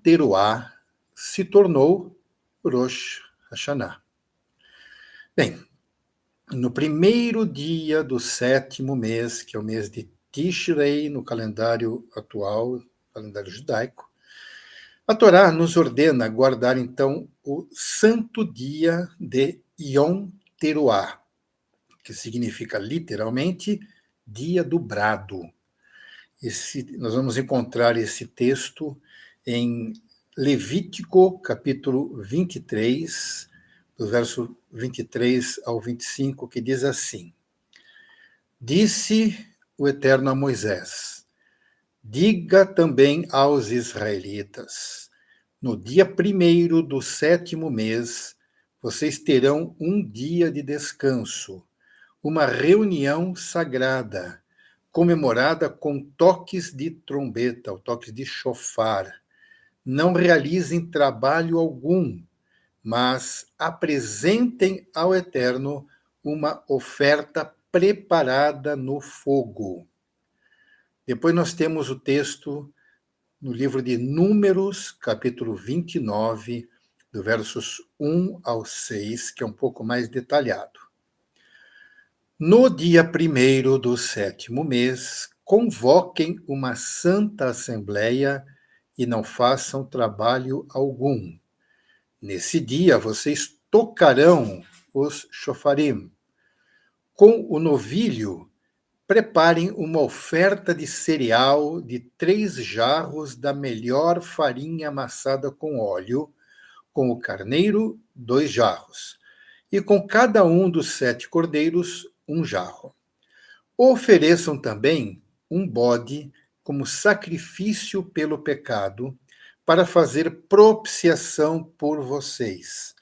Teruá se tornou Rosh Hashanah. Bem, no primeiro dia do 7º mês, que é o mês de Tishrei, no calendário atual, calendário judaico, a Torá nos ordena guardar, então, o santo dia de Yom Teruá, que significa, literalmente, dia do brado. Nós vamos encontrar esse texto em Levítico, capítulo 23, do verso 23 ao 25, que diz assim: Disse o Eterno a Moisés: Diga também aos israelitas: no dia 1º do 7º mês, vocês terão um dia de descanso, uma reunião sagrada, comemorada com toques de trombeta, ou toques de shofar. Não realizem trabalho algum, mas apresentem ao Eterno uma oferta preparada no fogo. Depois nós temos o texto no livro de Números, capítulo 29, do versos 1 ao 6, que é um pouco mais detalhado. No dia 1º do 7º mês, convoquem uma santa assembleia e não façam trabalho algum. Nesse dia, vocês tocarão os shofarim. Com o novilho, preparem uma oferta de cereal de 3 jarros da melhor farinha amassada com óleo, com o carneiro, 2 jarros, e com cada um dos 7 cordeiros, 1 jarro. Ofereçam também um bode como sacrifício pelo pecado, para fazer propiciação por vocês,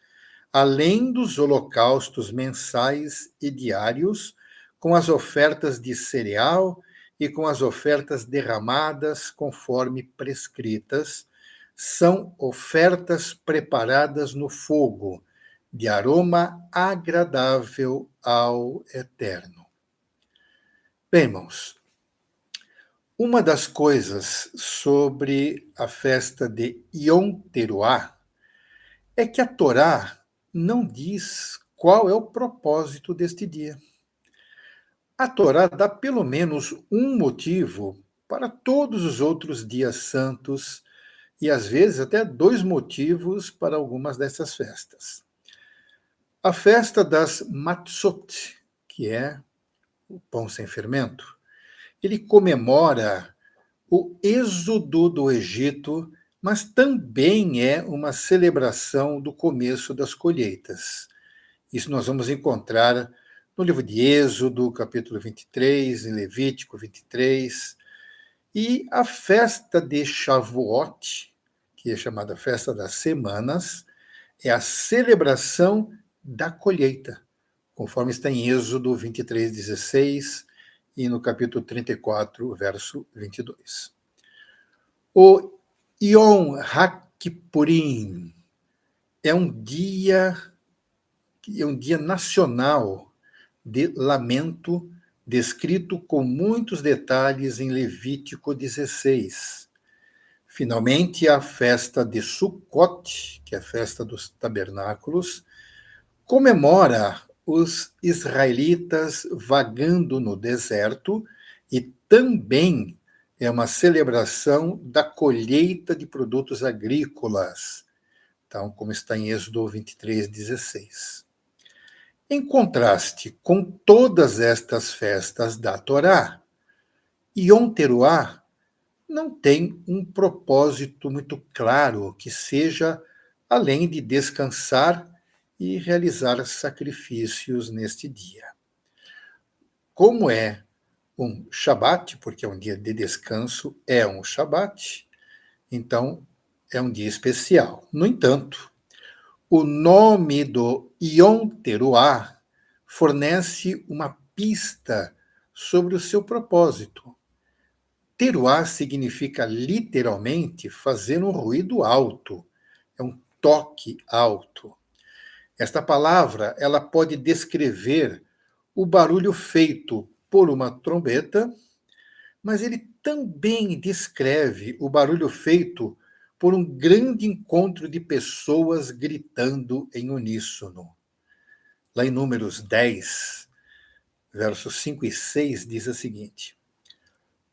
além dos holocaustos mensais e diários, com as ofertas de cereal e com as ofertas derramadas conforme prescritas, são ofertas preparadas no fogo, de aroma agradável ao Eterno. Bem, irmãos, uma das coisas sobre a festa de Yom Teruá é que a Torá não diz qual é o propósito deste dia. A Torá dá pelo menos um motivo para todos os outros dias santos e, às vezes, até 2 motivos para algumas dessas festas. A festa das Matzot, que é o pão sem fermento, ele comemora o êxodo do Egito, mas também é uma celebração do começo das colheitas. Isso nós vamos encontrar no livro de Êxodo, capítulo 23, em Levítico 23. E a festa de Shavuot, que é chamada Festa das Semanas, é a celebração da colheita, conforme está em Êxodo 23, 16 e no capítulo 34, verso 22. O Yom HaKippurim é um dia nacional de lamento, descrito com muitos detalhes em Levítico 16. Finalmente, a festa de Sukkot, que é a festa dos tabernáculos, comemora os israelitas vagando no deserto e também é uma celebração da colheita de produtos agrícolas, então, como está em Êxodo 23, 16. Em contraste com todas estas festas da Torá, Yom Teruá não tem um propósito muito claro que seja além de descansar e realizar sacrifícios neste dia. Como é um Shabat, porque é um dia de descanso, é um Shabat, então é um dia especial. No entanto, o nome do Yom Teruá fornece uma pista sobre o seu propósito. Teruá significa literalmente fazer um ruído alto, é um toque alto. Esta palavra, ela pode descrever o barulho feito por uma trombeta, mas ele também descreve o barulho feito por um grande encontro de pessoas gritando em uníssono. Lá em Números 10, versos 5 e 6, diz o seguinte: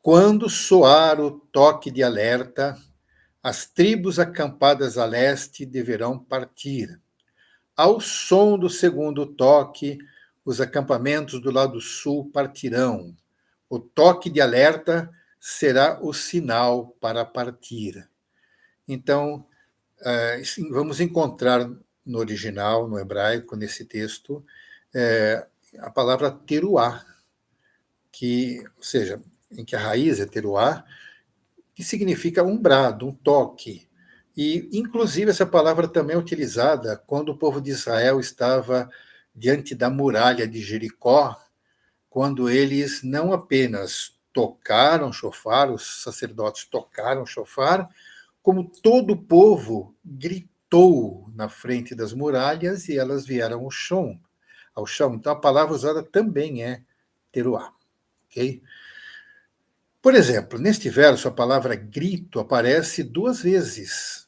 quando soar o toque de alerta, as tribos acampadas a leste deverão partir. Ao som do segundo toque, os acampamentos do lado sul partirão. O toque de alerta será o sinal para partir. Então, vamos encontrar no original, no hebraico, nesse texto, a palavra teruá, ou seja, em que a raiz é teruá, que significa um brado, um toque. E, inclusive, essa palavra também é utilizada quando o povo de Israel estava diante da muralha de Jericó, quando eles não apenas tocaram chofar, os sacerdotes tocaram chofar, como todo o povo gritou na frente das muralhas e elas vieram ao chão. Então, a palavra usada também é teruá. Okay? Por exemplo, neste verso, a palavra grito aparece duas vezes.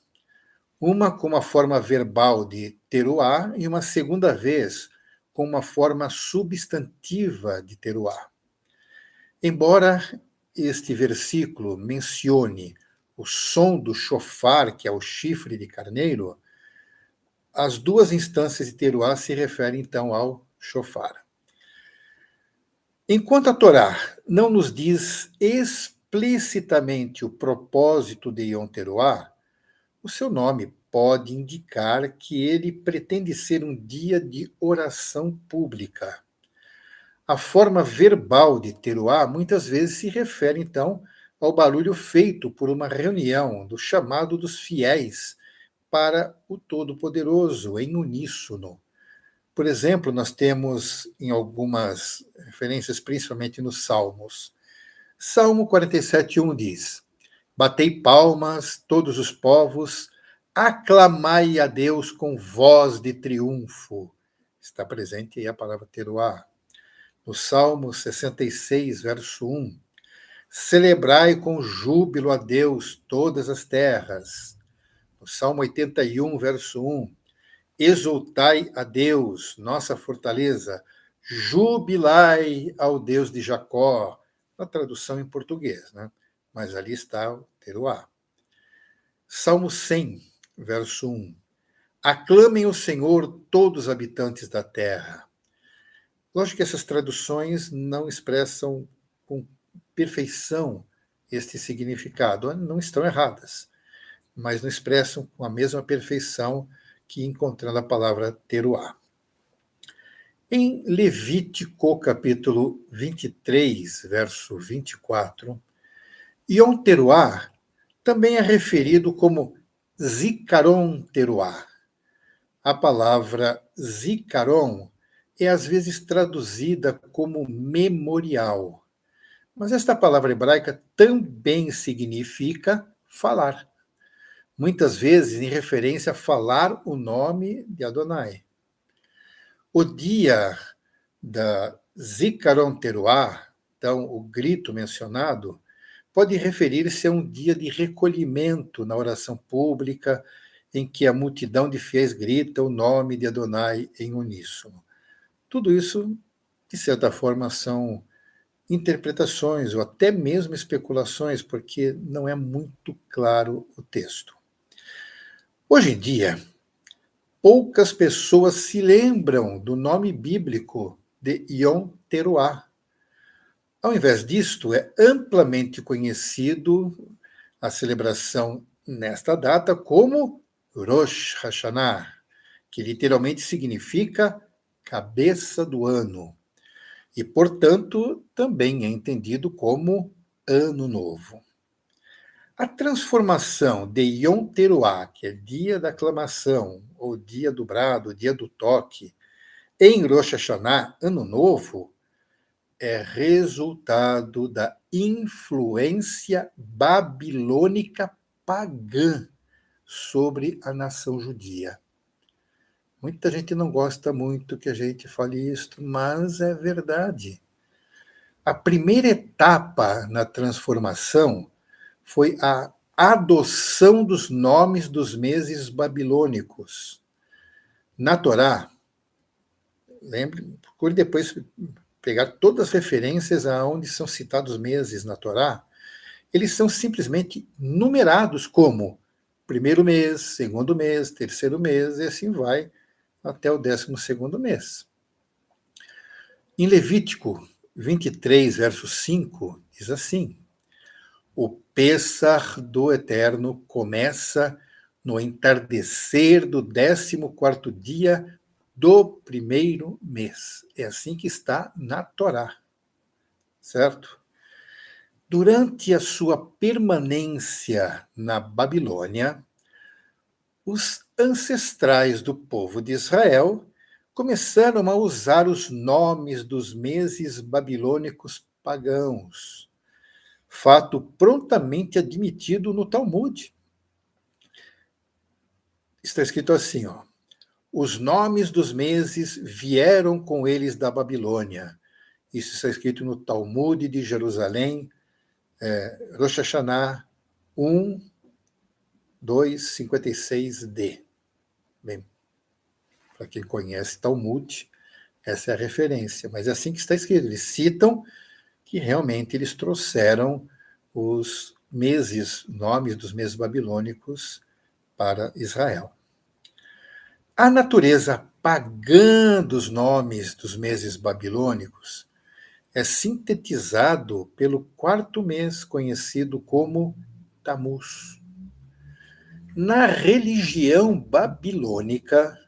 Uma com uma forma verbal de teruá e uma segunda vez com uma forma substantiva de teruá. Embora este versículo mencione o som do chofar, que é o chifre de carneiro, as duas instâncias de teruá se referem então ao chofar. Enquanto a Torá não nos diz explicitamente o propósito de Yom Teruá, o seu nome pode indicar que ele pretende ser um dia de oração pública. A forma verbal de Teruá muitas vezes se refere, então, ao barulho feito por uma reunião do chamado dos fiéis para o Todo-Poderoso, em uníssono. Por exemplo, nós temos em algumas referências, principalmente nos Salmos. Salmo 47:1 diz: batei palmas, todos os povos, aclamai a Deus com voz de triunfo. Está presente aí a palavra teruá. No Salmo 66, verso 1, celebrai com júbilo a Deus todas as terras. No Salmo 81, verso 1, exultai a Deus, nossa fortaleza, jubilai ao Deus de Jacó, na tradução em português, né? Mas ali está o teruá. Salmo 100, verso 1, aclamem o Senhor todos os habitantes da terra. Lógico que essas traduções não expressam com perfeição este significado, não estão erradas, mas não expressam com a mesma perfeição que encontrando a palavra teruá. Em Levítico, capítulo 23, verso 24, Yom Teruá também é referido como Zikaron Teruá. A palavra Zikaron é às vezes traduzida como memorial, mas esta palavra hebraica também significa falar, muitas vezes em referência a falar o nome de Adonai. O dia da Zikaron Teruá, então o grito mencionado, pode referir-se a um dia de recolhimento na oração pública, em que a multidão de fiéis grita o nome de Adonai em uníssono. Tudo isso, de certa forma, são interpretações ou até mesmo especulações, porque não é muito claro o texto. Hoje em dia, poucas pessoas se lembram do nome bíblico de Yom Teruá. Ao invés disto, é amplamente conhecido a celebração nesta data como Rosh Hashanah, que literalmente significa cabeça do ano, e, portanto, também é entendido como Ano Novo. A transformação de Yom Teruá, que é dia da aclamação, ou dia do brado, dia do toque, em Rosh Hashanah, Ano Novo, é resultado da influência babilônica pagã sobre a nação judia. Muita gente não gosta muito que a gente fale isso, mas é verdade. A primeira etapa na transformação foi a adoção dos nomes dos meses babilônicos. Na Torá, lembre, procure depois pegar todas as referências aonde são citados meses na Torá, eles são simplesmente numerados como primeiro mês, segundo mês, terceiro mês, e assim vai até o 12º mês. Em Levítico 23, verso 5, diz assim: o Pêssar do Eterno começa no entardecer do 14º dia do primeiro mês. É assim que está na Torá, certo? Durante a sua permanência na Babilônia, os ancestrais do povo de Israel começaram a usar os nomes dos meses babilônicos pagãos, fato prontamente admitido no Talmud. Está escrito assim, ó: os nomes dos meses vieram com eles da Babilônia. Isso está escrito no Talmud de Jerusalém, Rosh Hashanah 1, 2, 56d. Bem, para quem conhece Talmud, essa é a referência, mas é assim que está escrito. Eles citam que realmente eles trouxeram os meses, nomes dos meses babilônicos para Israel. A natureza pagã dos nomes dos meses babilônicos é sintetizado pelo quarto mês, conhecido como Tamuz. Na religião babilônica,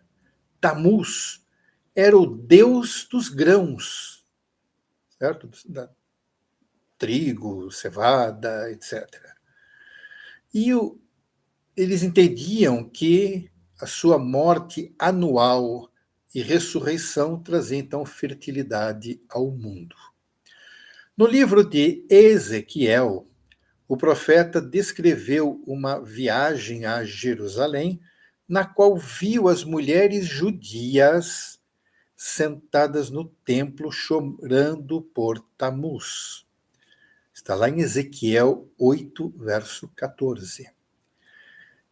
Tamuz era o deus dos grãos, certo? Da trigo, cevada, etc. E eles entendiam que a sua morte anual e ressurreição trazia então fertilidade ao mundo. No livro de Ezequiel, o profeta descreveu uma viagem a Jerusalém, na qual viu as mulheres judias sentadas no templo chorando por Tamuz. Está lá em Ezequiel 8, verso 14.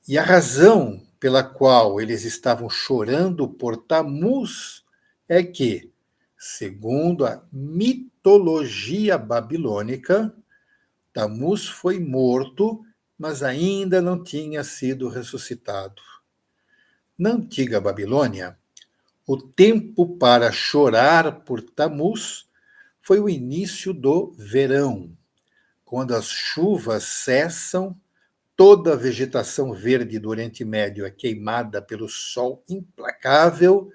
E a razão pela qual eles estavam chorando por Tamuz é que, segundo a mitologia babilônica, Tamuz foi morto, mas ainda não tinha sido ressuscitado. Na antiga Babilônia, o tempo para chorar por Tamuz foi o início do verão, quando as chuvas cessam, toda a vegetação verde do Oriente Médio é queimada pelo sol implacável,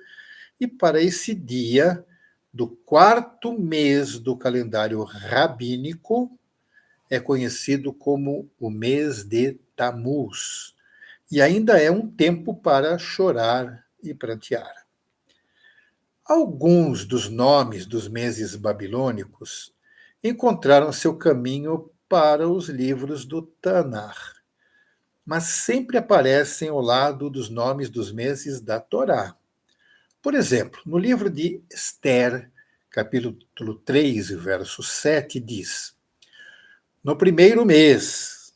e para esse dia do quarto mês do calendário rabínico é conhecido como o mês de Tamuz, e ainda é um tempo para chorar e prantear. Alguns dos nomes dos meses babilônicos encontraram seu caminho para os livros do Tanar, mas sempre aparecem ao lado dos nomes dos meses da Torá. Por exemplo, no livro de Esther, capítulo 3, verso 7, diz: no primeiro mês,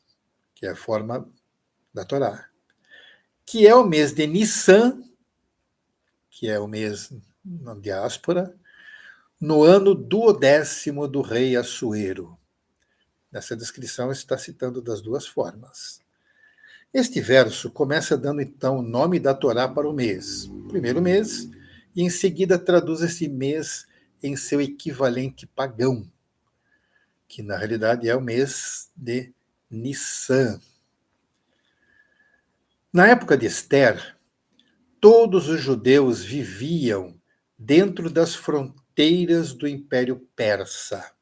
que é a forma da Torá, que é o mês de Nissan, que é o mês na diáspora, no ano 12º do rei Assuero. Nessa descrição está citando das duas formas. Este verso começa dando então o nome da Torá para o mês, primeiro mês, e em seguida traduz esse mês em seu equivalente pagão, que na realidade é o mês de Nissan. Na época de Esther, todos os judeus viviam dentro das fronteiras do Império Persa.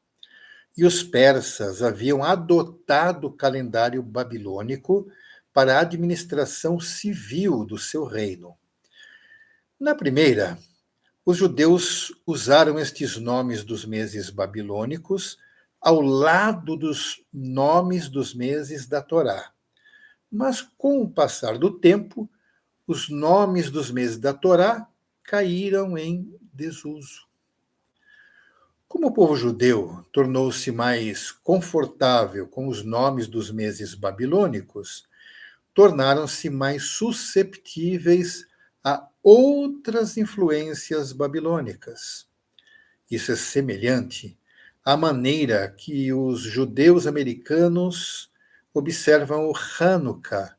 E os persas haviam adotado o calendário babilônico para a administração civil do seu reino. Na primeira, os judeus usaram estes nomes dos meses babilônicos ao lado dos nomes dos meses da Torá. Mas, com o passar do tempo, os nomes dos meses da Torá caíram em desuso. Como o povo judeu tornou-se mais confortável com os nomes dos meses babilônicos, tornaram-se mais susceptíveis a outras influências babilônicas. Isso é semelhante à maneira que os judeus americanos observam o Hanukkah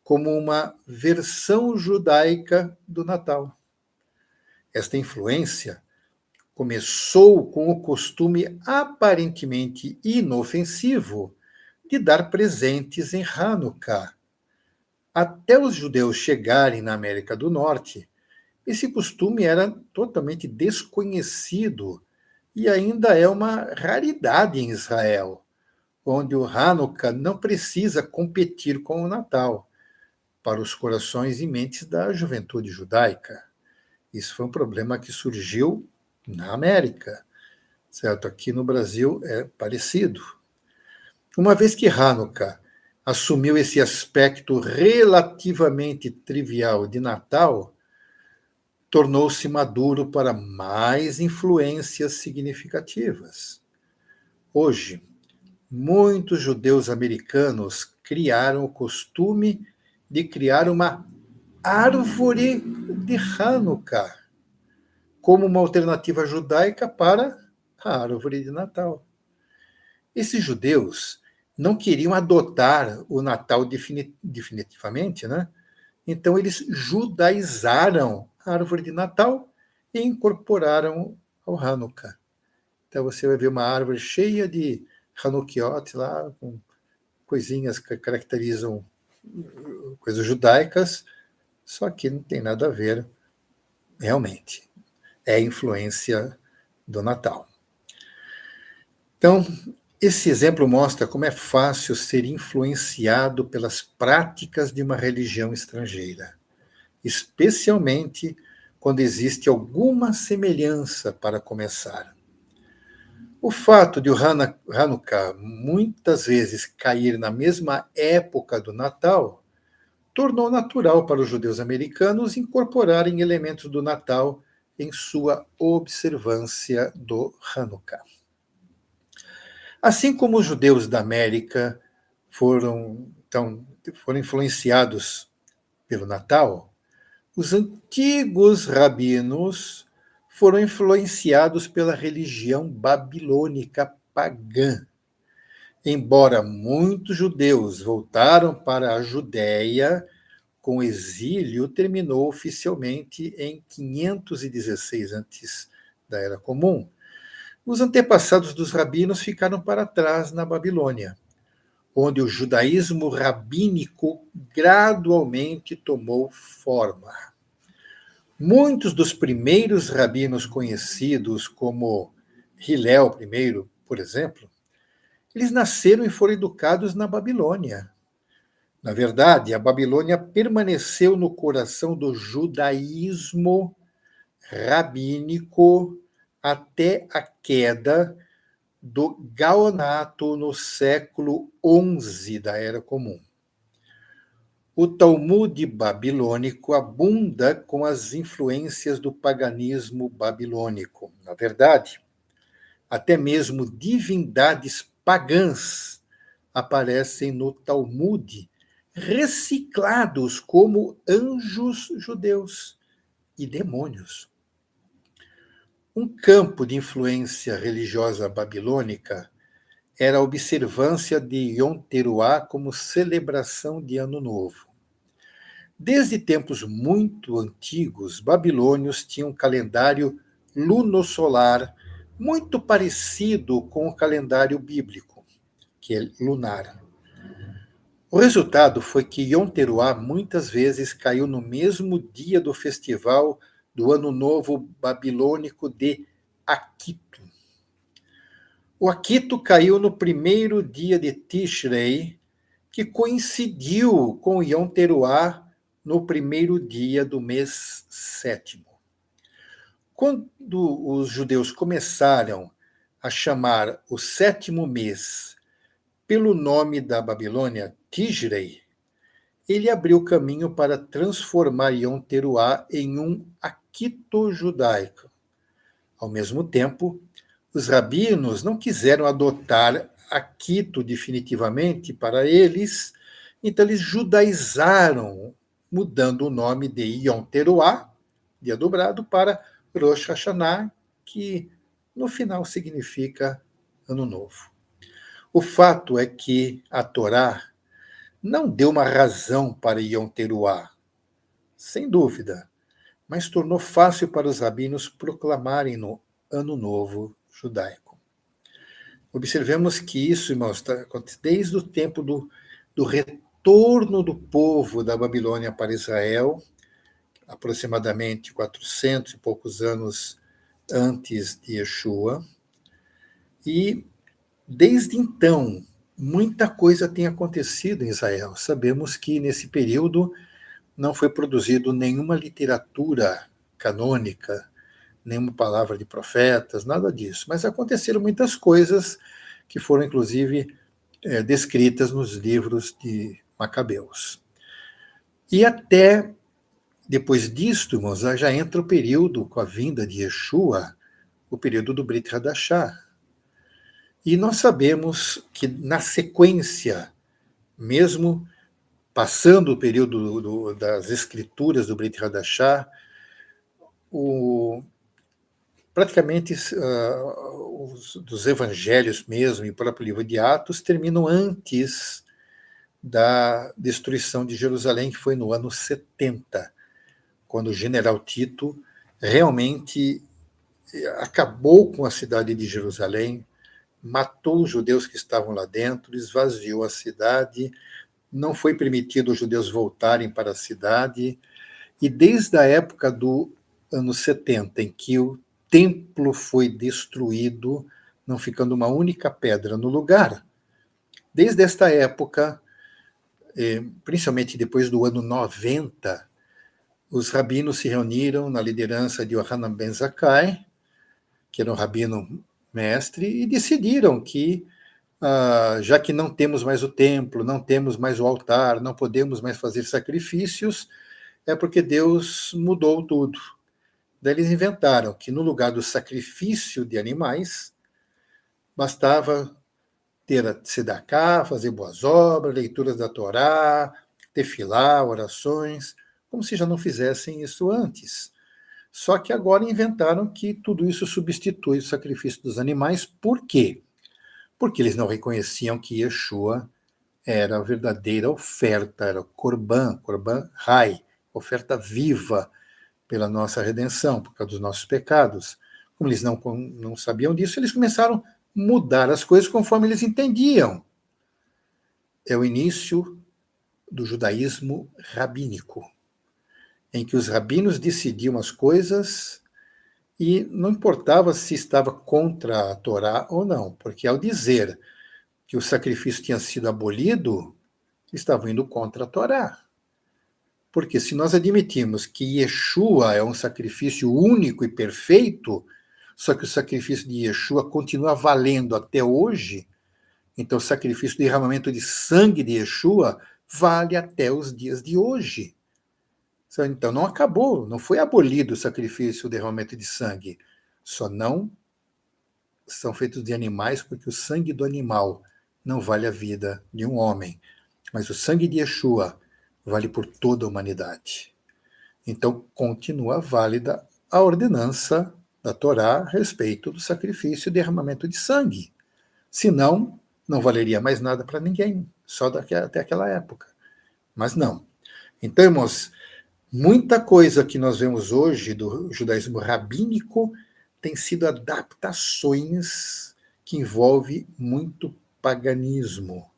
como uma versão judaica do Natal. Esta influência começou com o costume aparentemente inofensivo de dar presentes em Hanukkah. Até os judeus chegarem na América do Norte, esse costume era totalmente desconhecido e ainda é uma raridade em Israel, onde o Hanukkah não precisa competir com o Natal para os corações e mentes da juventude judaica. Isso foi um problema que surgiu na América, certo? Aqui no Brasil é parecido. Uma vez que Hanukkah assumiu esse aspecto relativamente trivial de Natal, tornou-se maduro para mais influências significativas. Hoje, muitos judeus americanos criaram o costume de criar uma árvore de Hanukkah como uma alternativa judaica para a árvore de Natal. Esses judeus não queriam adotar o Natal definitivamente, né? Então eles judaizaram a árvore de Natal e incorporaram ao Hanukkah. Então você vai ver uma árvore cheia de Hanukkiot lá, com coisinhas que caracterizam coisas judaicas, só que não tem nada a ver realmente. É a influência do Natal. Então, esse exemplo mostra como é fácil ser influenciado pelas práticas de uma religião estrangeira, especialmente quando existe alguma semelhança para começar. O fato de o Hanukkah muitas vezes cair na mesma época do Natal tornou natural para os judeus americanos incorporarem elementos do Natal em sua observância do Hanukkah. Assim como os judeus da América foram influenciados pelo Natal, os antigos rabinos foram influenciados pela religião babilônica pagã. Embora muitos judeus voltaram para a Judéia, com o exílio terminou oficialmente em 516 antes da Era Comum. Os antepassados dos rabinos ficaram para trás na Babilônia, onde o judaísmo rabínico gradualmente tomou forma. Muitos dos primeiros rabinos conhecidos, como Hillel I, por exemplo, eles nasceram e foram educados na Babilônia. Na verdade, a Babilônia permaneceu no coração do judaísmo rabínico até a queda do Gaonato no século XI da Era Comum. O Talmud babilônico abunda com as influências do paganismo babilônico. Na verdade, até mesmo divindades pagãs aparecem no Talmud, reciclados como anjos judeus e demônios. Um campo de influência religiosa babilônica era a observância de Yom Teruá como celebração de Ano Novo. Desde tempos muito antigos, babilônios tinham um calendário lunosolar muito parecido com o calendário bíblico, que é lunar. O resultado foi que Yom Teruá muitas vezes caiu no mesmo dia do festival do Ano Novo Babilônico de Aquito. O Aquito caiu no primeiro dia de Tishrei, que coincidiu com Yom Teruá no primeiro dia do mês sétimo. Quando os judeus começaram a chamar o sétimo mês pelo nome da Babilônia, Tishrei, ele abriu caminho para transformar Yom Teruá em um Aquito judaico. Ao mesmo tempo, os rabinos não quiseram adotar aquilo definitivamente para eles, então eles judaizaram, mudando o nome de Yom Teruah, dia dobrado, para Rosh Hashanah, que no final significa Ano Novo. O fato é que a Torá não deu uma razão para Yom Teruah, sem dúvida, mas tornou fácil para os rabinos proclamarem no Ano Novo judaico. Observemos que isso, irmãos, acontece desde o tempo do retorno do povo da Babilônia para Israel, aproximadamente 400 e poucos anos antes de Yeshua. E, desde então, muita coisa tem acontecido em Israel. Sabemos que, nesse período, não foi produzido nenhuma literatura canônica, nenhuma palavra de profetas, nada disso. Mas aconteceram muitas coisas que foram, inclusive, descritas nos livros de Macabeus. E até depois disto, irmãos, já entra o período, com a vinda de Yeshua, o período do Brit Hadashah. E nós sabemos que, na sequência, mesmo passando o período das escrituras do Brit Hadashah, praticamente dos evangelhos mesmo, e o próprio livro de Atos, terminam antes da destruição de Jerusalém, que foi no ano 70, quando o general Tito realmente acabou com a cidade de Jerusalém, matou os judeus que estavam lá dentro, esvaziou a cidade, não foi permitido os judeus voltarem para a cidade, e desde a época do ano 70, em que o templo foi destruído, não ficando uma única pedra no lugar, desde esta época, principalmente depois do ano 90, os rabinos se reuniram na liderança de Yohanan ben Zakkai, que era um rabino mestre, e decidiram que, já que não temos mais o templo, não temos mais o altar, não podemos mais fazer sacrifícios, é porque Deus mudou tudo. Daí eles inventaram que, no lugar do sacrifício de animais, bastava ter a tzedaká, fazer boas obras, leituras da Torá, tefilá, orações, como se já não fizessem isso antes. Só que agora inventaram que tudo isso substitui o sacrifício dos animais. Por quê? Porque eles não reconheciam que Yeshua era a verdadeira oferta, era o Corban Rai, oferta viva pela nossa redenção, por causa dos nossos pecados. Como eles não sabiam disso, eles começaram a mudar as coisas conforme eles entendiam. É o início do judaísmo rabínico, em que os rabinos decidiam as coisas e não importava se estava contra a Torá ou não, porque ao dizer que o sacrifício tinha sido abolido, estavam indo contra a Torá. Porque se nós admitimos que Yeshua é um sacrifício único e perfeito, só que o sacrifício de Yeshua continua valendo até hoje, então o sacrifício de derramamento de sangue de Yeshua vale até os dias de hoje. Então não acabou, não foi abolido o sacrifício, o derramamento de sangue. Só não são feitos de animais, porque o sangue do animal não vale a vida de um homem. Mas o sangue de Yeshua vale por toda a humanidade. Então continua válida a ordenança da Torá a respeito do sacrifício e derramamento de sangue. Senão, não valeria mais nada para ninguém, só até aquela época. Mas não. Então, irmãos, muita coisa que nós vemos hoje do judaísmo rabínico tem sido adaptações que envolvem muito paganismo.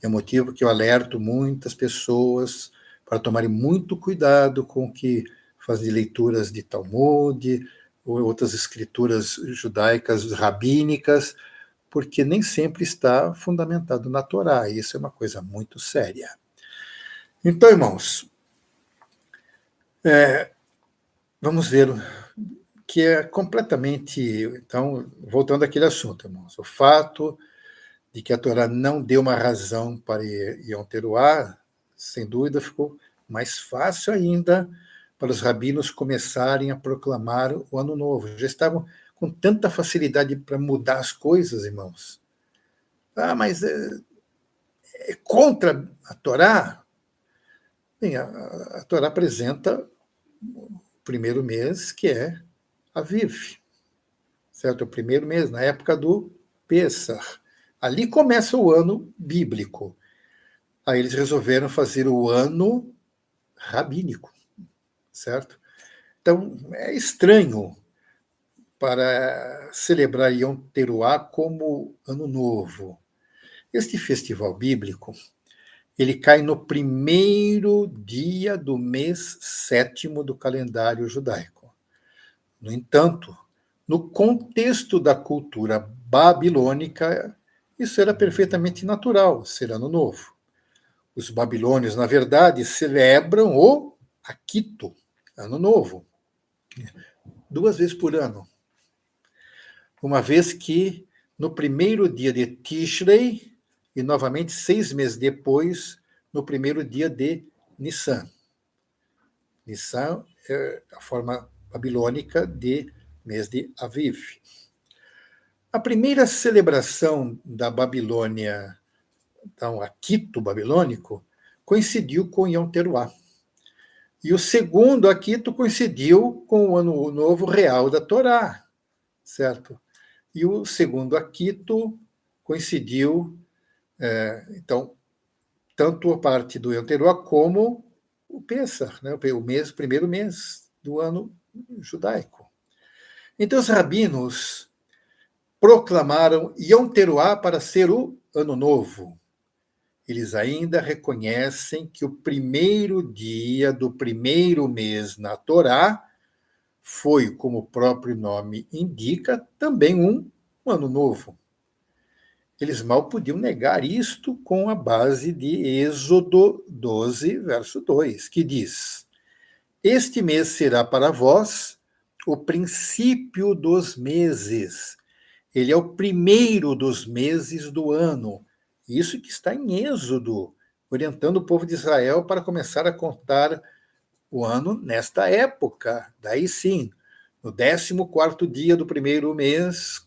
É o motivo que eu alerto muitas pessoas para tomarem muito cuidado com o que fazem leituras de Talmud ou outras escrituras judaicas rabínicas, porque nem sempre está fundamentado na Torá, e isso é uma coisa muito séria. Então, irmãos, vamos ver que é completamente... Então, voltando àquele assunto, irmãos, o fato de que a Torá não deu uma razão para Yom Teruah, sem dúvida ficou mais fácil ainda para os rabinos começarem a proclamar o Ano Novo. Já estavam com tanta facilidade para mudar as coisas, irmãos? Ah, mas é contra a Torá? Bem, a Torá apresenta o primeiro mês, que é Aviv, certo? O primeiro mês, na época do Pêssar. Ali começa o ano bíblico. Aí eles resolveram fazer o ano rabínico, certo? Então, é estranho para celebrar Yom Teruá como Ano Novo. Este festival bíblico, ele cai no primeiro dia do mês sétimo do calendário judaico. No entanto, no contexto da cultura babilônica, isso era perfeitamente natural, ser Ano Novo. Os babilônios, na verdade, celebram o Aquito, Ano Novo, 2 vezes por ano. Uma vez que no primeiro dia de Tishrei e novamente 6 meses depois, no primeiro dia de Nissan. Nissan é a forma babilônica de mês de Aviv. A primeira celebração da Babilônia, então, Aquito babilônico, coincidiu com Yom Teruá. E o segundo Aquito coincidiu com o Ano Novo Real da Torá, certo? E o segundo Aquito coincidiu, então, tanto a parte do Yom Teruá como o Pêssar, né? O primeiro mês do ano judaico. Então, os rabinos proclamaram Yom Teruá para ser o Ano Novo. Eles ainda reconhecem que o primeiro dia do primeiro mês na Torá foi, como o próprio nome indica, também um ano novo. Eles mal podiam negar isto com a base de Êxodo 12, verso 2, que diz: Este mês será para vós o princípio dos meses. Ele é o primeiro dos meses do ano. Isso que está em Êxodo, orientando o povo de Israel para começar a contar o ano nesta época. Daí sim, no 14º dia do primeiro mês,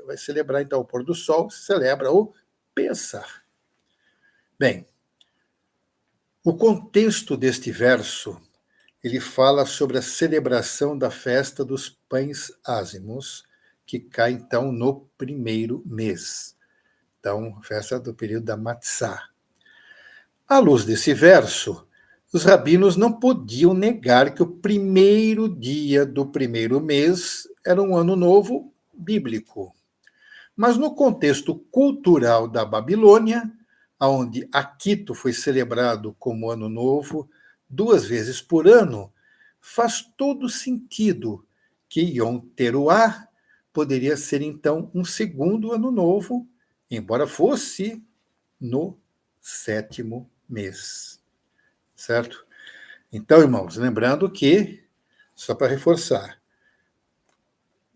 vai celebrar então o pôr do sol, se celebra o Pêssar. Bem, o contexto deste verso, ele fala sobre a celebração da festa dos pães ázimos, que cai então no primeiro mês. Então, festa do período da Matzá. À luz desse verso, os rabinos não podiam negar que o primeiro dia do primeiro mês era um ano novo bíblico. Mas no contexto cultural da Babilônia, onde Aquito foi celebrado como ano novo 2 vezes por ano, faz todo sentido que Yom Teruá poderia ser então um segundo ano novo, embora fosse no sétimo mês. Certo? Então, irmãos, lembrando que, só para reforçar,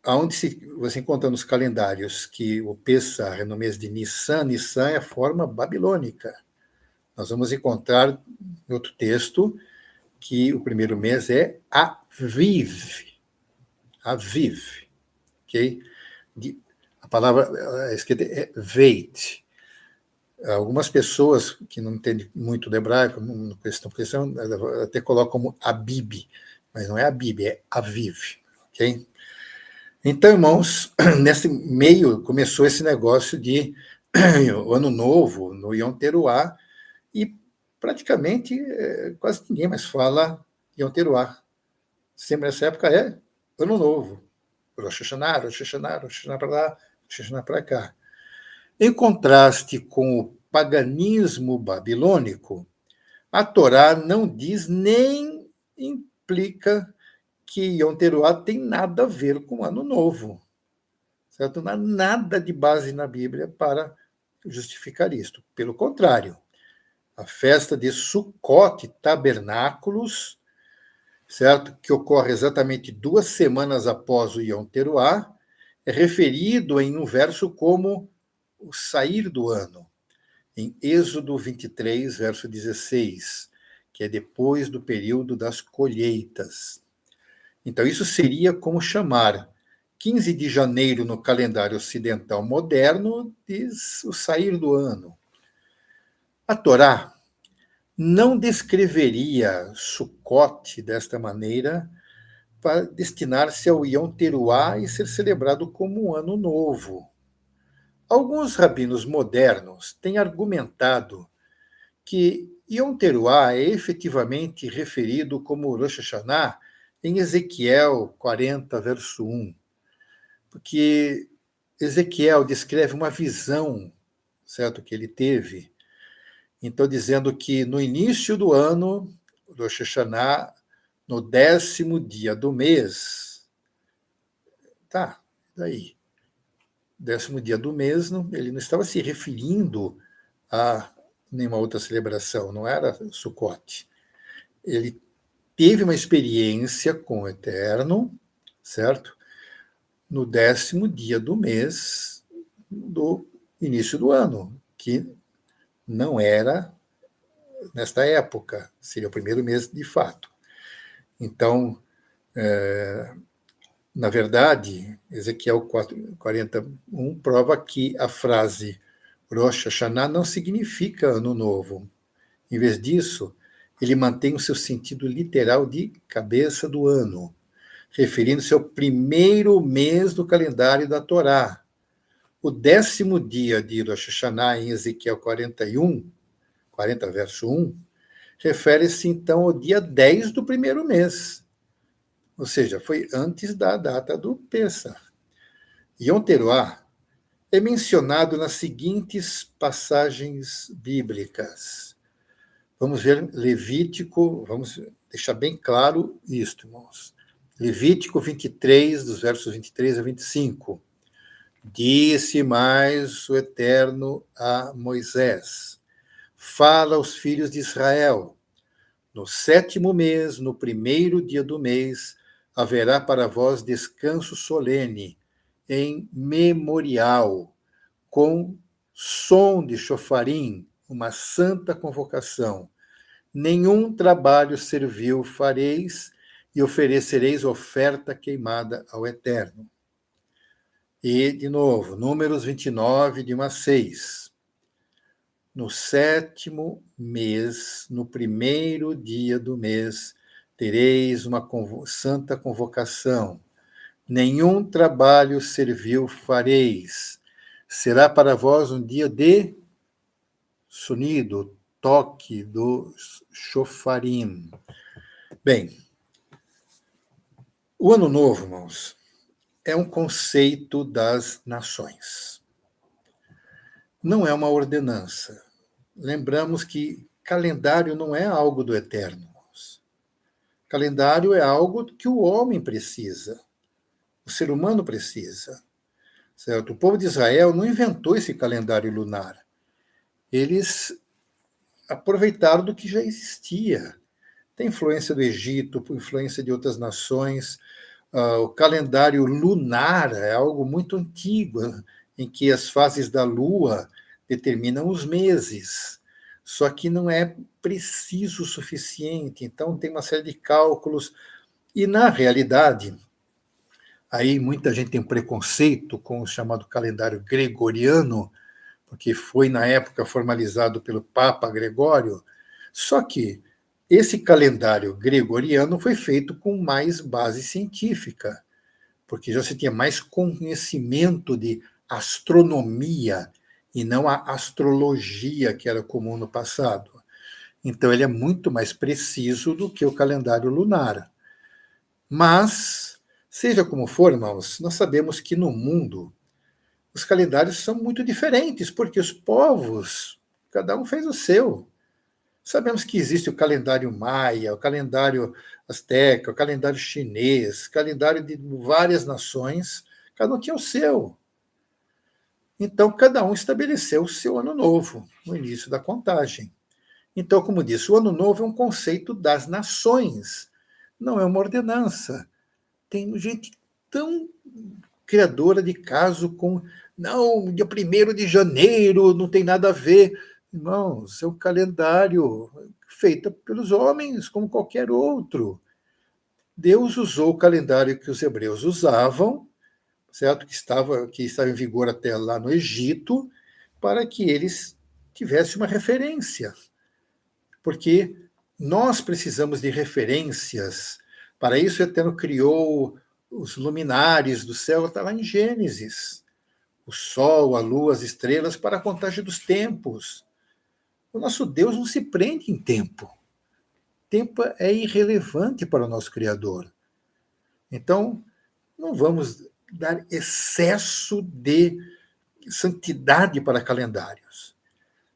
aonde você encontra nos calendários que o Pessah é no mês de Nissan, Nissan é a forma babilônica. Nós vamos encontrar em outro texto que o primeiro mês é Aviv. Aviv. Ok? A palavra escrita é Veit. Algumas pessoas que não entendem muito do hebraico, não prestam atenção, até colocam como Abib, mas não é Abib, é Aviv. Ok? Então, irmãos, nesse meio começou esse negócio de o Ano Novo, no Yom Teruá, e praticamente quase ninguém mais fala Yom Teruá. Sempre nessa época é Ano Novo. Rosh Hashanah, Rosh Hashanah, Rosh Hashanah para lá, Rosh Hashanah para cá. Em contraste com o paganismo babilônico, a Torá não diz nem implica que Yom Teruá tem nada a ver com o Ano Novo. Certo? Não há nada de base na Bíblia para justificar isto. Pelo contrário, a festa de Sukkot, Tabernáculos, certo? Que ocorre exatamente 2 semanas após o Yom Teruá, é referido em um verso como o sair do ano, em Êxodo 23, verso 16, que é depois do período das colheitas. Então, isso seria como chamar 15 de janeiro no calendário ocidental moderno diz o sair do ano. A Torá não descreveria Sukkot desta maneira para destinar-se ao Yom Teruá e ser celebrado como um ano novo. Alguns rabinos modernos têm argumentado que Yom Teruá é efetivamente referido como Rosh Hashanah em Ezequiel 40, verso 1, porque Ezequiel descreve uma visão, certo, que ele teve. Então, dizendo que no início do ano, Rosh Hashanah, no 10º dia do mês, tá, daí, 10º dia do mês, ele não estava se referindo a nenhuma outra celebração, não era Sukkot. Ele teve uma experiência com o Eterno, certo? No 10º dia do mês do início do ano, que não era nesta época, seria o primeiro mês de fato. Então, na verdade, Ezequiel 41 prova que a frase Rosh Hashanah não significa ano novo. Em vez disso, ele mantém o seu sentido literal de cabeça do ano, referindo-se ao primeiro mês do calendário da Torá. O 10º dia de Rosh Hashanah, em Ezequiel 41, 40, verso 1, refere-se então ao dia 10 do primeiro mês, ou seja, foi antes da data do Pêssar. Yom Teruá é mencionado nas seguintes passagens bíblicas. Vamos ver Levítico, vamos deixar bem claro isto, irmãos. Levítico 23, dos versos 23 a 25. Disse mais o Eterno a Moisés: fala aos filhos de Israel, no 7º mês, no primeiro dia do mês, haverá para vós descanso solene, em memorial, com som de chofarim, uma santa convocação. Nenhum trabalho servil fareis, e oferecereis oferta queimada ao Eterno. E, de novo, Números 29, de 1 a 6. No 7º mês, no primeiro dia do mês, tereis uma santa convocação. Nenhum trabalho servil fareis. Será para vós um dia de sonido, toque do chofarim. Bem, o Ano Novo, irmãos, é um conceito das nações. Não é uma ordenança. Lembramos que calendário não é algo do eterno. Irmãos. Calendário é algo que o homem precisa, o ser humano precisa. Certo? O povo de Israel não inventou esse calendário lunar. Eles aproveitaram do que já existia. Tem influência do Egito, influência de outras nações. O calendário lunar é algo muito antigo, em que as fases da Lua determinam os meses. Só que não é preciso o suficiente, então tem uma série de cálculos. E, na realidade, aí muita gente tem um preconceito com o chamado calendário gregoriano, porque foi, na época, formalizado pelo Papa Gregório. Só que esse calendário gregoriano foi feito com mais base científica, porque já se tinha mais conhecimento de astronomia e não a astrologia que era comum no passado. Então, ele é muito mais preciso do que o calendário lunar. Mas, seja como for, irmãos, nós sabemos que no mundo os calendários são muito diferentes, porque os povos, cada um fez o seu. Sabemos que existe o calendário maia, o calendário asteca, o calendário chinês, calendário de várias nações, cada um tinha o seu. Então, cada um estabeleceu o seu ano novo, no início da contagem. Então, como disse, o ano novo é um conceito das nações, não é uma ordenança. Tem gente tão criadora de caso com, não, dia 1º de janeiro, não tem nada a ver. Irmãos, é um calendário feito pelos homens, como qualquer outro. Deus usou o calendário que os hebreus usavam certo? Que estava em vigor até lá no Egito, para que eles tivessem uma referência, porque nós precisamos de referências. Para isso, o Eterno criou os luminares do céu, está lá em Gênesis. O sol, a lua, as estrelas, para a contagem dos tempos. O nosso Deus não se prende em tempo. Tempo é irrelevante para o nosso Criador. Então, não vamos dar excesso de santidade para calendários.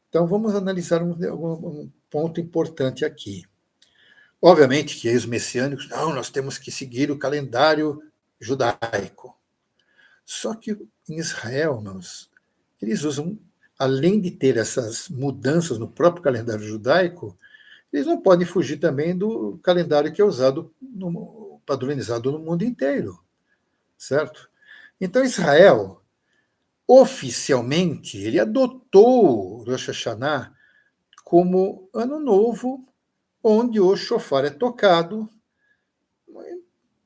Então, vamos analisar um ponto importante aqui. Obviamente que os messiânicos, não, nós temos que seguir o calendário judaico. Só que em Israel, eles usam, além de ter essas mudanças no próprio calendário judaico, eles não podem fugir também do calendário que é usado, padronizado no mundo inteiro, certo? Então, Israel, oficialmente, ele adotou Rosh Hashanah como ano novo, onde o shofar é tocado.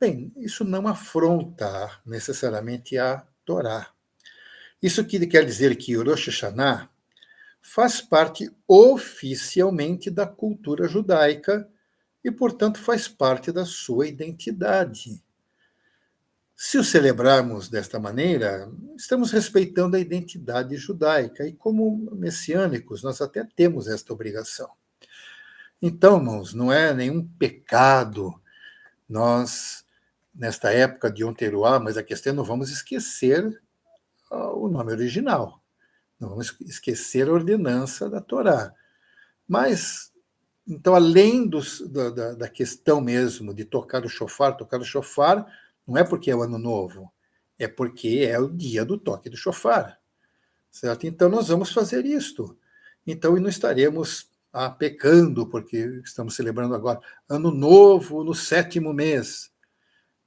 Bem, isso não afronta necessariamente a Torá. Isso quer dizer que o Rosh Hashanah faz parte oficialmente da cultura judaica e, portanto, faz parte da sua identidade. Se o celebrarmos desta maneira, estamos respeitando a identidade judaica e, como messiânicos, nós até temos esta obrigação. Então, irmãos, não é nenhum pecado nós, nesta época de Yom Teruah, mas a questão é não vamos esquecer o nome original, não vamos esquecer a ordenança da Torá. Mas, então, além da questão mesmo de tocar o shofar não é porque é o ano novo, é porque é o dia do toque do shofar, certo? Então, nós vamos fazer isto. Então, e não estaremos pecando, porque estamos celebrando agora ano novo no 7º mês.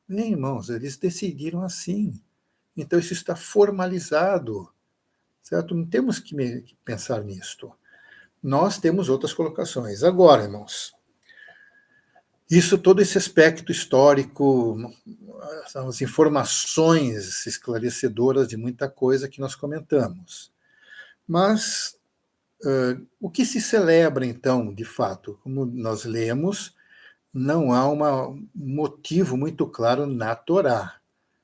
Bem, irmãos, eles decidiram assim. Então, isso está formalizado, certo? Não temos que pensar nisto. Nós temos outras colocações. Agora, irmãos, todo esse aspecto histórico, são as informações esclarecedoras de muita coisa que nós comentamos. Mas o que se celebra, então, de fato? Como nós lemos, não há um motivo muito claro na Torá.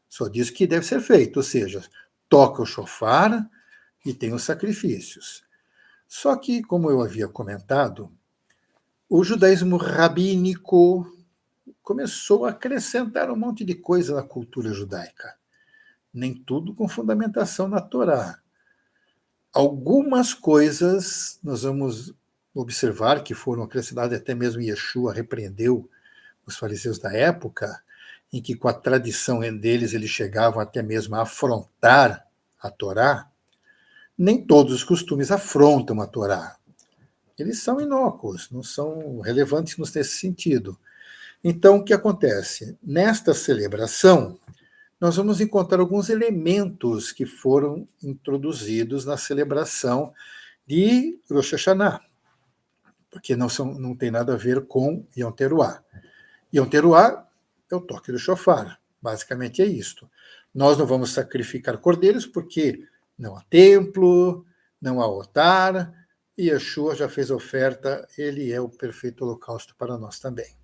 Só diz que deve ser feito, ou seja, toca o shofar e tem os sacrifícios. Só que, como eu havia comentado, o judaísmo rabínico começou a acrescentar um monte de coisa na cultura judaica. Nem tudo com fundamentação na Torá. Algumas coisas nós vamos observar que foram acrescentadas, até mesmo Yeshua repreendeu os fariseus da época, em que com a tradição deles eles chegavam até mesmo a afrontar a Torá. Nem todos os costumes afrontam a Torá. Eles são inócuos, não são relevantes nesse sentido. Então, o que acontece? Nesta celebração, nós vamos encontrar alguns elementos que foram introduzidos na celebração de Rosh Hashanah, porque não tem nada a ver com Yom Teruah. Yom Teruah é o toque do shofar, basicamente é isto. Nós não vamos sacrificar cordeiros porque não há templo, não há altar, e Yeshua já fez a oferta, ele é o perfeito holocausto para nós também.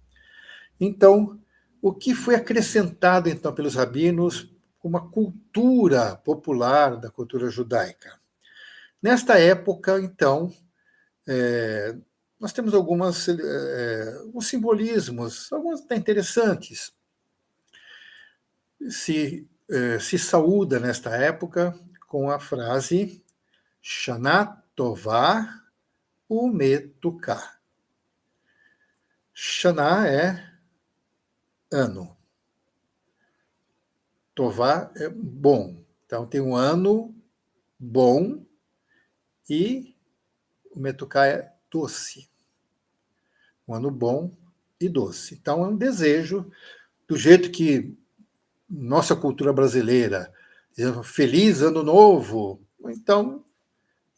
Então, o que foi acrescentado então pelos rabinos, uma cultura popular da cultura judaica? Nesta época, então, nós temos alguns simbolismos, alguns até interessantes. Se saúda nesta época com a frase Shana Tová Umetuká. Shana é ano. Tová é bom. Então tem um ano bom e o Metuká é doce. Um ano bom e doce. Então é um desejo, do jeito que nossa cultura brasileira, feliz ano novo, então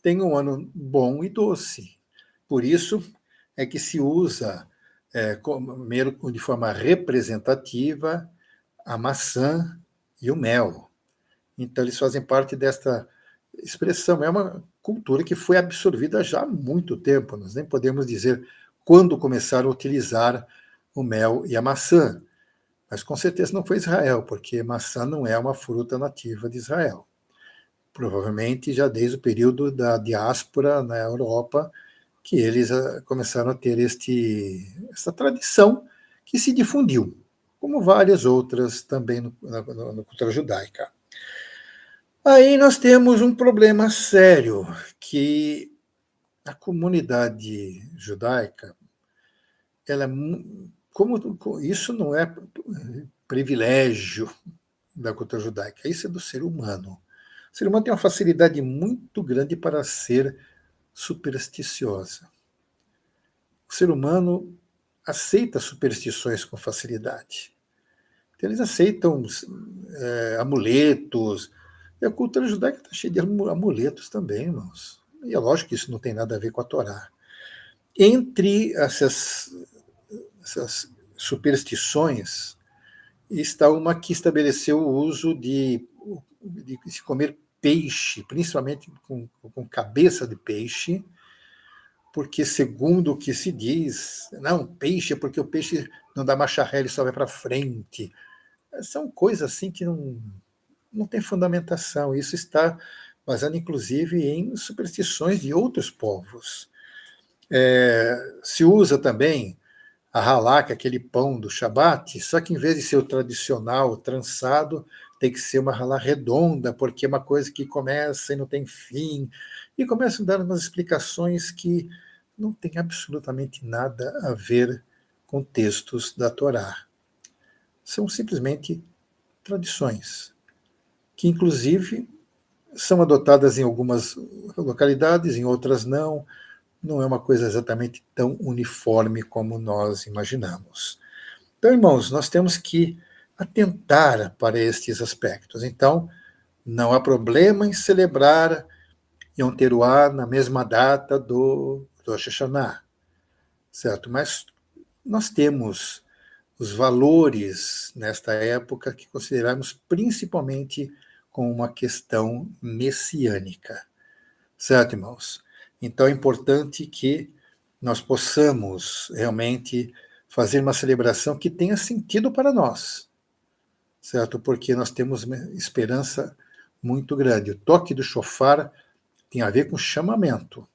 tem um ano bom e doce. Por isso é que se usa, de forma representativa, a maçã e o mel. Então, eles fazem parte desta expressão. É uma cultura que foi absorvida já há muito tempo. Nós nem podemos dizer quando começaram a utilizar o mel e a maçã. Mas com certeza não foi Israel, porque maçã não é uma fruta nativa de Israel. Provavelmente já desde o período da diáspora na Europa, que eles começaram a ter essa tradição que se difundiu, como várias outras também na cultura judaica. Aí nós temos um problema sério, que a comunidade judaica, ela é, como isso não é privilégio da cultura judaica, isso é do ser humano. O ser humano tem uma facilidade muito grande para ser supersticiosa. O ser humano aceita superstições com facilidade. Então, eles aceitam amuletos. E a cultura judaica está cheia de amuletos também, irmãos. E é lógico que isso não tem nada a ver com a Torá. Entre essas superstições, está uma que estabeleceu o uso de se comer peixe, principalmente com cabeça de peixe, porque, segundo o que se diz, não, peixe é porque o peixe não dá marcha ré, ele só vai para frente. São coisas assim que não tem fundamentação. Isso está baseado, inclusive, em superstições de outros povos. Se usa também a halá, que é aquele pão do Shabat, só que em vez de ser o tradicional, o trançado, tem que ser uma halá redonda, porque é uma coisa que começa e não tem fim. E começam a dar umas explicações que não tem absolutamente nada a ver com textos da Torá. São simplesmente tradições, que inclusive são adotadas em algumas localidades, em outras não. Não é uma coisa exatamente tão uniforme como nós imaginamos. Então, irmãos, nós temos que atentar para estes aspectos. Então, não há problema em celebrar Yom Teruah na mesma data do Rosh Hashanah, certo? Mas nós temos os valores nesta época que consideramos principalmente como uma questão messiânica, certo, irmãos? Então é importante que nós possamos realmente fazer uma celebração que tenha sentido para nós, certo? Porque nós temos uma esperança muito grande. O toque do shofar tem a ver com chamamento.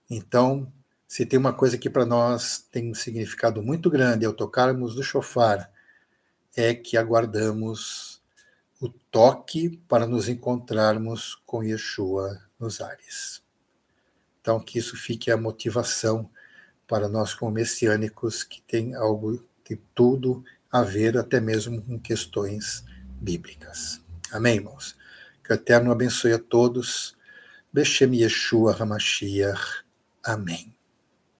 Então, se tem uma coisa que para nós tem um significado muito grande ao tocarmos do shofar, é que aguardamos o toque para nos encontrarmos com Yeshua nos ares. Então, que isso fique a motivação para nós, como messiânicos, que tem tudo a ver, até mesmo com questões bíblicas. Amém, irmãos? Que o Eterno abençoe a todos. Beshem Yeshua HaMashiach. Amém.